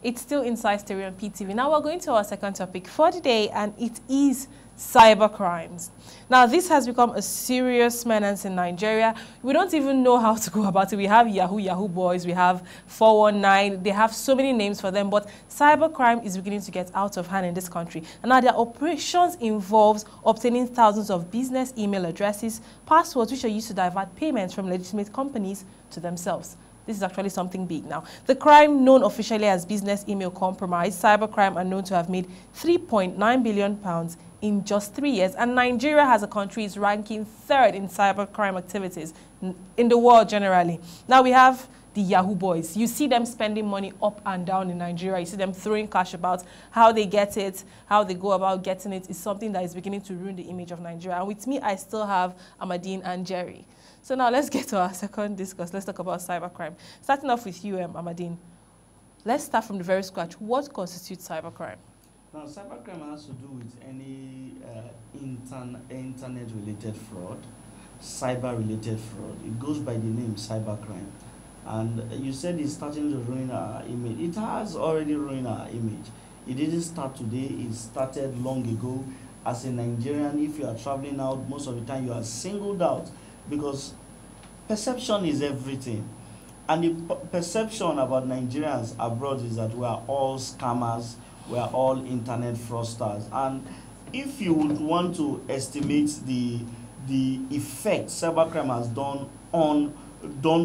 It's still inside Stereo on PTV. Now we're going to our second topic for the day, and it is cyber crimes. Now, this has become a serious menace in Nigeria. We don't even know how to go about it. We have Yahoo boys, we have 419, they have so many names for them, but cybercrime is beginning to get out of hand in this country. And now their operations involves obtaining thousands of business email addresses, passwords which are used to divert payments from legitimate companies to themselves. This is actually something big now. The crime, known officially as business email compromise, cybercrime are known to have made £3.9 billion in just 3 years. And Nigeria as a country is ranking third in cybercrime activities in the world generally. Now we have the Yahoo boys. You see them spending money up and down in Nigeria. You see them throwing cash about. How they get it, how they go about getting it is something that is beginning to ruin the image of Nigeria. And with me, I still have Amadin and Jerry. So now let's get to our second discuss. Let's talk about cybercrime. Starting off with you, Amadin. Let's start from the very scratch. What constitutes cybercrime? Now, cybercrime has to do with any internet-related fraud, cyber-related fraud. It goes by the name cybercrime. And you said it's starting to ruin our image. It has already ruined our image. It didn't start today. It started long ago. As a Nigerian, if you are traveling out, most of the time you are singled out because perception is everything. And the perception about Nigerians abroad is that we are all scammers, we are all internet fraudsters. And if you would want to estimate the effect cybercrime has done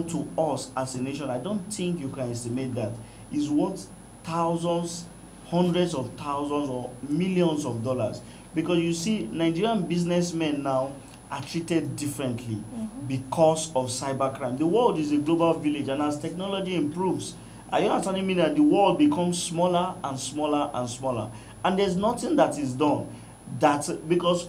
to us as a nation, I don't think you can estimate that. It's worth thousands, hundreds of thousands or millions of dollars. Because you see, Nigerian businessmen now are treated differently because of cybercrime. The world is a global village, and as technology improves, are you understanding me that the world becomes smaller and smaller and smaller? And there's nothing that is done because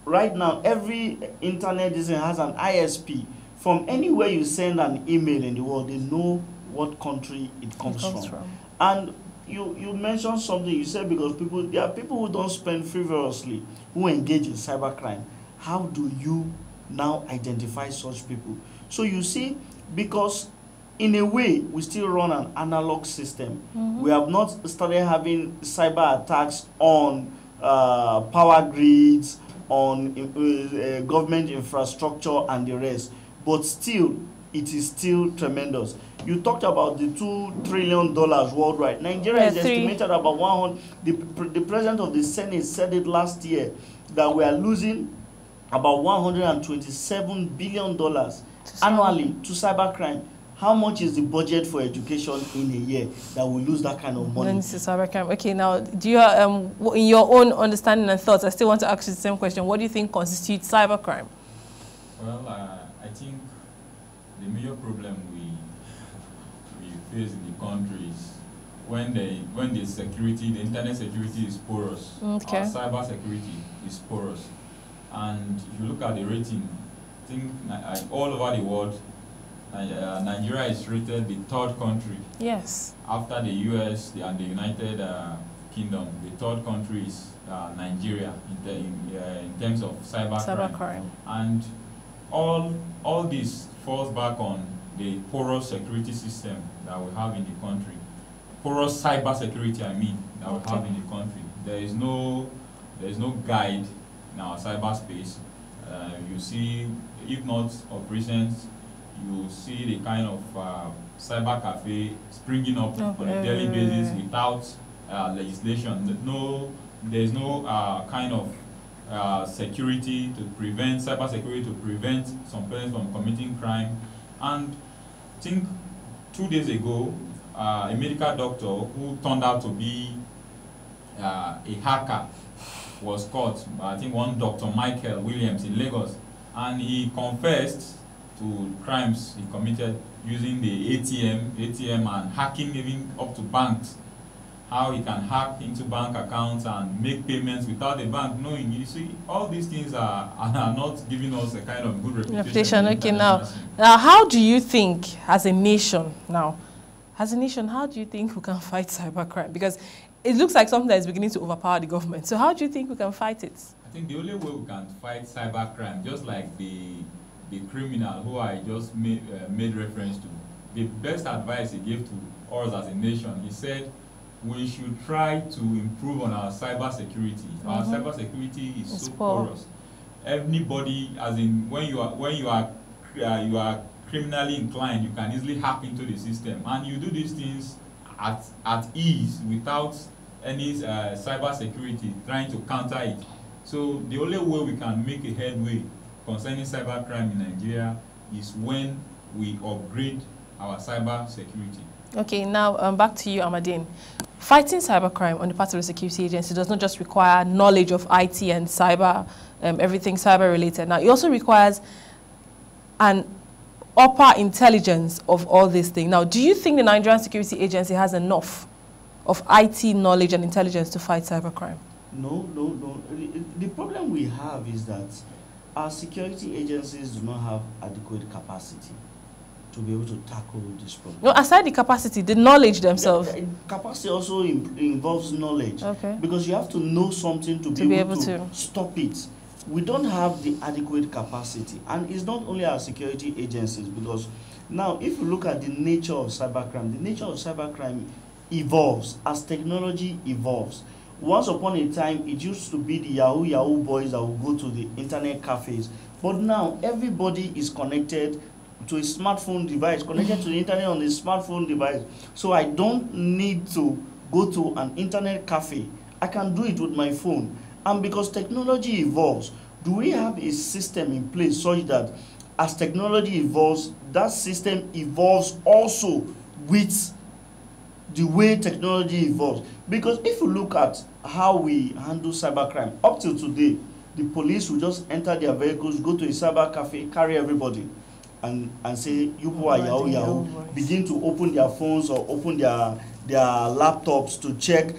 right now every internet design has an ISP. From anywhere you send an email in the world, they know what country it comes from. And you mentioned something, you said because there are people who don't spend frivolously, who engage in cybercrime. How do you now identify such people? So you see, because in a way, we still run an analog system. We have not started having cyber attacks on power grids, on government infrastructure and the rest. But still, it is still tremendous. You talked about the $2 trillion worldwide. Nigeria is estimated about 100. The president of the Senate said it last year that we are losing about $127 billion annually to cybercrime. How much is the budget for education in a year that we lose that kind of money? Cybercrime. Okay, now, do you, in your own understanding and thoughts, I still want to ask you the same question. What do you think constitutes cybercrime? Well, I think the major problem we face in the country is when the security, the internet security is porous. Okay. Our cyber security is porous. And if you look at the rating, I think all over the world, Nigeria is rated the third country. Yes. After the US and the United Kingdom, the third country is Nigeria in terms of cybercrime. And all this falls back on the porous security system that we have in the country. Porous cyber security, I mean, that we have in the country. There is no guide in our cyberspace. You see, if not of recent, you see the kind of cyber cafe springing up on a daily basis without legislation. There's no kind of security to prevent, cyber security to prevent some persons from committing crime. And I think 2 days ago, a medical doctor who turned out to be a hacker was caught by, I think, one Dr. Michael Williams in Lagos, and he confessed to crimes he committed using the ATM and hacking even up to banks. How he can hack into bank accounts and make payments without the bank knowing. You see, all these things are not giving us a kind of good reputation. Okay, now how do you think, as a nation, how do you think we can fight cybercrime? Because it looks like something that is beginning to overpower the government. So how do you think we can fight it? I think the only way we can fight cybercrime, just like the criminal who I just made reference to, the best advice he gave to us as a nation, he said, we should try to improve on our cyber security. Our cyber security is so porous. Anybody, as in when you are criminally inclined, you can easily hack into the system, and you do these things at ease without any cyber security trying to counter it. So the only way we can make a headway concerning cybercrime in Nigeria is when we upgrade our cyber security. Okay, now back to you, Amadin. Fighting cybercrime on the part of the security agency does not just require knowledge of IT and cyber, everything cyber related. Now, it also requires an upper intelligence of all these things. Now, do you think the Nigerian Security Agency has enough of IT knowledge and intelligence to fight cybercrime? No. The problem we have is that our security agencies do not have adequate capacity to be able to tackle this problem. No, aside the capacity, the knowledge themselves. Capacity also involves knowledge. Okay. Because you have to know something to be able to stop it. We don't have the adequate capacity. And it's not only our security agencies, because now if you look at the nature of cybercrime, the nature of cybercrime evolves as technology evolves. Once upon a time, it used to be the Yahoo boys that would go to the internet cafes. But now everybody is connected to a smartphone device, connected to the internet on a smartphone device. So I don't need to go to an internet cafe. I can do it with my phone. And because technology evolves, do we have a system in place such that as technology evolves, that system evolves also with the way technology evolves? Because if you look at how we handle cybercrime, up till today, the police will just enter their vehicles, go to a cyber cafe, carry everybody, and say, you people are Yahoo, begin to open their phones or open their laptops to check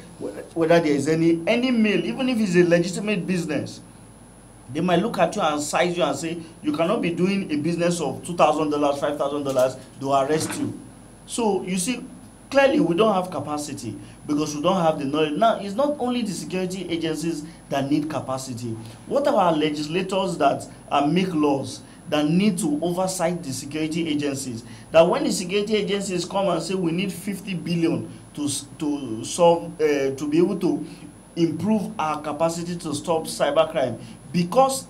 whether there is any mail, even if it's a legitimate business. They might look at you and size you and say, you cannot be doing a business of $2,000, $5,000, they'll arrest you. So you see, clearly we don't have capacity because we don't have the knowledge. Now, it's not only the security agencies that need capacity. What are our legislators that make laws that need to oversight the security agencies? That when the security agencies come and say we need 50 billion to solve, to be able to improve our capacity to stop cybercrime, because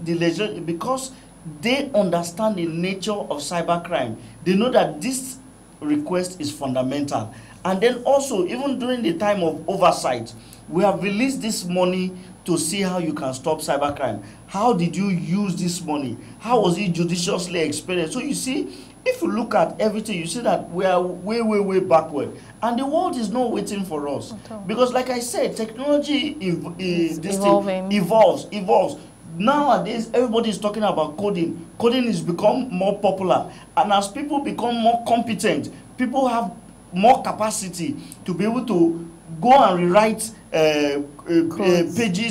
they understand the nature of cybercrime, they know that this request is fundamental. And then also, even during the time of oversight, we have released this money to see how you can stop cybercrime. How did you use this money? How was it judiciously expended? So you see, if you look at everything, you see that we are way backward. And the world is not waiting for us. Because like I said, technology evolves. Nowadays, everybody is talking about coding. Coding has become more popular. And as people become more competent, people have more capacity to be able to go and rewrite pages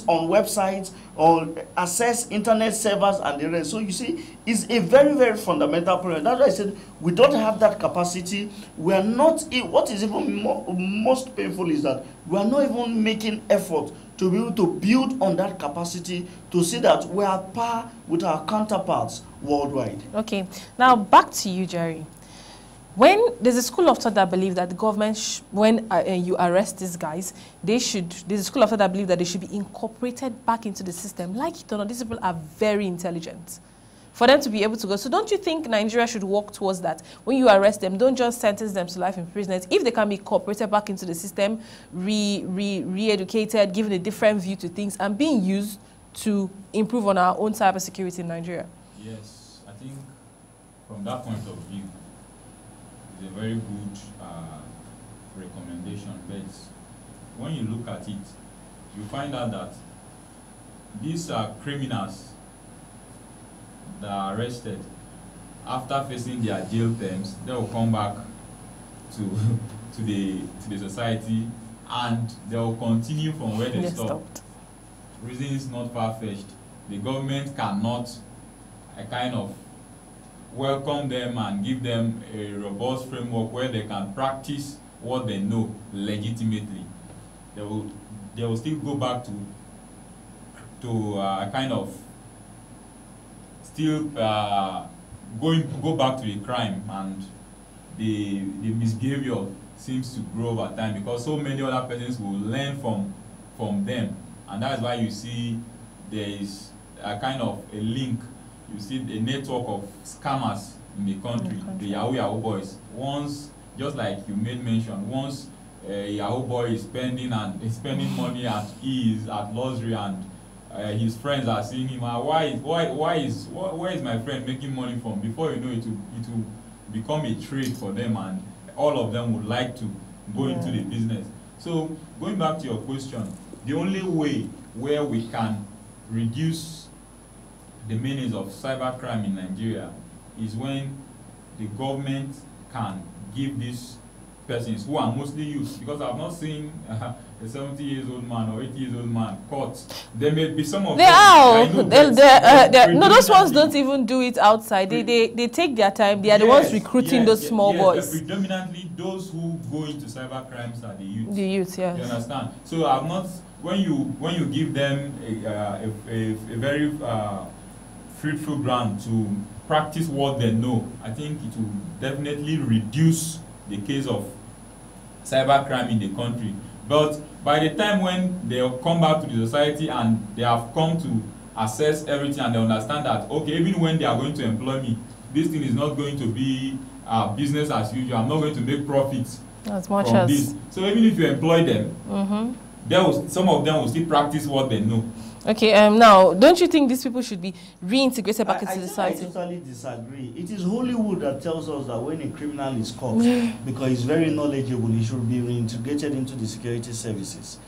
on websites, or access internet servers and the rest. So you see, it's a very fundamental problem. That's why I said we don't have that capacity. We are not. What is even most painful is that we are not even making effort to be able to build on that capacity to see that we are par with our counterparts worldwide. Okay, now back to you, Jerry. When there's a school of thought that believes that the government, when you arrest these guys, there's a school of thought that believes that they should be incorporated back into the system. Like it or not, these people are very intelligent for them to be able to go. So don't you think Nigeria should work towards that? When you arrest them, don't just sentence them to life imprisonment. If they can be incorporated back into the system, re-educated, given a different view to things, and being used to improve on our own cybersecurity in Nigeria. Yes, I think from that point of view, it's a very good recommendation, but when you look at it, you find out that these are criminals that are arrested. After facing their jail terms, they will come back to the society, and they will continue from where they stopped. Reason is not far-fetched. The government cannot kind of welcome them and give them a robust framework where they can practice what they know legitimately. They will still go back to kind of still go back to the crime and the misbehavior seems to grow over time, because so many other persons will learn from them, and that's why you see there is a kind of a link. You see a network of scammers in the country, the Yahoo boys. Once, just like you made mention, once a Yahoo boy is spending money at ease, at luxury, and his friends are seeing him, where is my friend making money from? Before you know it will become a trade for them, and all of them would like to go into the business. So going back to your question, the only way where we can reduce the menace of cybercrime in Nigeria is when the government can give these persons, who are mostly youth, because I've not seen a 70-year-old man or 80-year-old man caught. There may be some of them. No, those ones don't even do it outside. They take their time. They are the ones recruiting those small boys. Predominantly, those who go into cyber crimes are the youth. The youth, yes. You understand? So I've not. When you give them a very fruitful ground to practice what they know, I think it will definitely reduce the case of cybercrime in the country. But by the time when they come back to the society and they have come to assess everything, and they understand that, okay, even when they are going to employ me, this thing is not going to be business as usual. I'm not going to make profits as much from as this. So even if you employ them, some of them will still practice what they know. Okay, now, don't you think these people should be reintegrated back into society? I totally disagree. It is Hollywood that tells us that when a criminal is caught, because he's very knowledgeable, he should be reintegrated into the security services.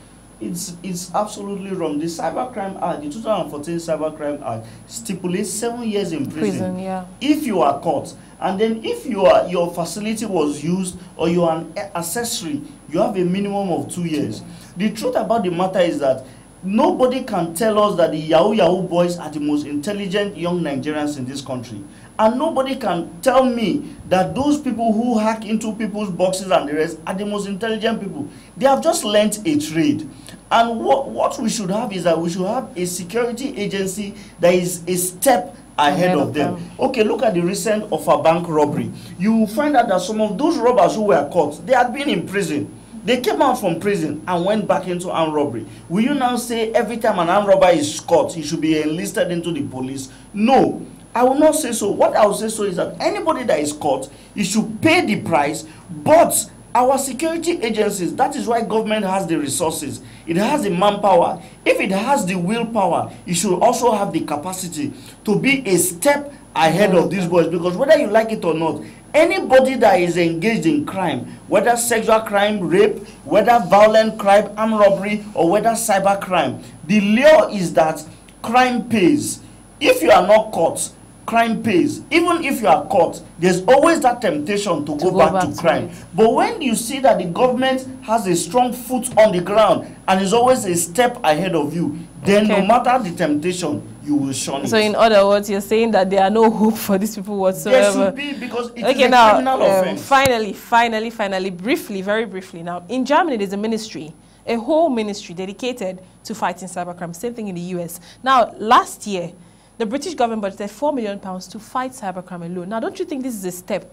It's absolutely wrong. The Cybercrime Act, the 2014 Cybercrime Act, stipulates 7 years in prison. If you are caught. And then if your facility was used or you are an accessory, you have a minimum of 2 years. The truth about the matter is that nobody can tell us that the Yahoo boys are the most intelligent young Nigerians in this country. And nobody can tell me that those people who hack into people's boxes and the rest are the most intelligent people. They have just learnt a trade. And what we should have is that we should have a security agency that is a step ahead of them. Okay, look at the recent of a bank robbery. You will find out that some of those robbers who were caught, they had been in prison. They came out from prison and went back into armed robbery. Will you now say every time an armed robber is caught, he should be enlisted into the police? No, I will not say so. What I will say so is that anybody that is caught, he should pay the price. But our security agencies, that is why government has the resources. It has the manpower. If it has the willpower, it should also have the capacity to be a step ahead of these boys. Because whether you like it or not, anybody that is engaged in crime, whether sexual crime, rape, whether violent crime, armed robbery, or whether cyber crime, the law is that crime pays. If you are not caught, crime pays. Even if you are caught, there's always that temptation to go back to crime. But when you see that the government has a strong foot on the ground and is always a step ahead of you, then no matter the temptation, you will shun it. So in other words, you're saying that there are no hope for these people whatsoever. There should be, because it is a criminal offense. Finally, briefly, very briefly now, in Germany there's a ministry, a whole ministry dedicated to fighting cybercrime. Same thing in the US. Now, last year, the British government budgeted £4 million to fight cybercrime alone. Now, don't you think this is a step?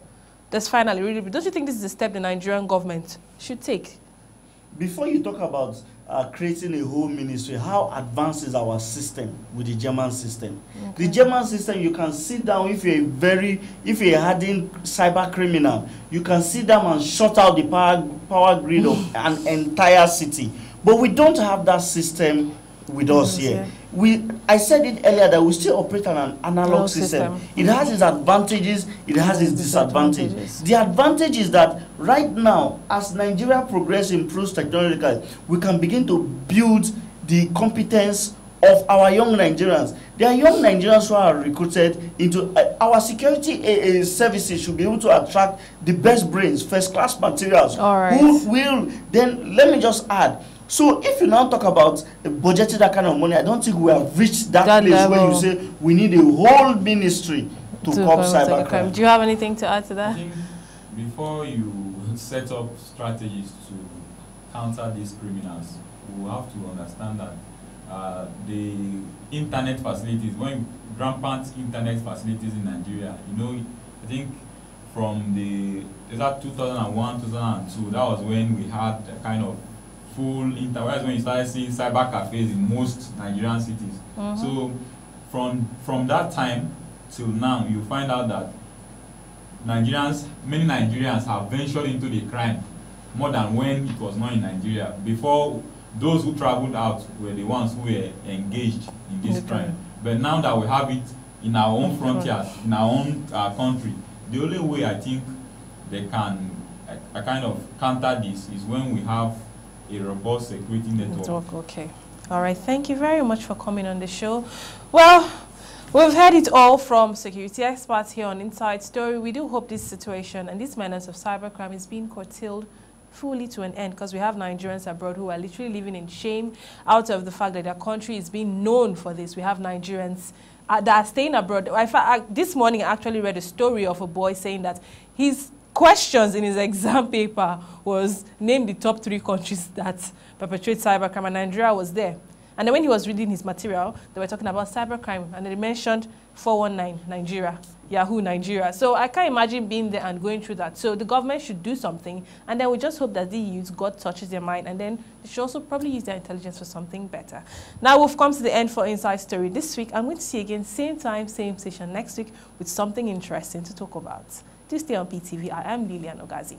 That's finally really. Don't you think this is a step the Nigerian government should take? Before you talk about creating a whole ministry, how advanced is our system with the German system? The German system, you can sit down if you're a hardened cyber criminal, you can sit down and shut out the power grid of an entire city. But we don't have that system with us here. I said it earlier that we still operate on an analog system. It has its advantages, it has its disadvantages. The advantage is that right now, as Nigeria progresses, improves technologically, we can begin to build the competence of our young Nigerians. There are young Nigerians who are recruited into our security services should be able to attract the best brains, first-class materials. Who will then, let me just add, so if you now talk about budgeting that kind of money, I don't think we have reached that place level where you say we need a whole ministry to curb cybercrime. Do you have anything to add to that? I think before you set up strategies to counter these criminals, we have to understand that the internet facilities, when rampant internet facilities in Nigeria, I think from is that 2001, 2002, that was when we had a kind of full that's when you started seeing cyber cafes in most Nigerian cities. So from that time till now, you find out that many Nigerians have ventured into the crime more than when it was not in Nigeria. Before, those who traveled out were the ones who were engaged in this crime. But now that we have it in our own frontiers, in our own country, the only way I think they can kind of counter this is when we have a robust security network. Okay. All right. Thank you very much for coming on the show. Well, we've heard it all from security experts here on Inside Story. We do hope this situation and this menace of cybercrime is being curtailed fully to an end, because we have Nigerians abroad who are literally living in shame out of the fact that their country is being known for this. We have Nigerians that are staying abroad. This morning I actually read a story of a boy saying that his questions in his exam paper was name the top 3 countries that perpetrate cybercrime, and Nigeria was there. And then when he was reading his material, they were talking about cybercrime, and they mentioned 419 Nigeria, Yahoo Nigeria. So I can't imagine being there and going through that. So the government should do something, and then we just hope that the youth, God touches their mind, and then they should also probably use their intelligence for something better. Now we've come to the end for Inside Story this week. I'm going to see you again, same time, same station next week with something interesting to talk about. Do stay on PTV. I am Lilian Ogazi.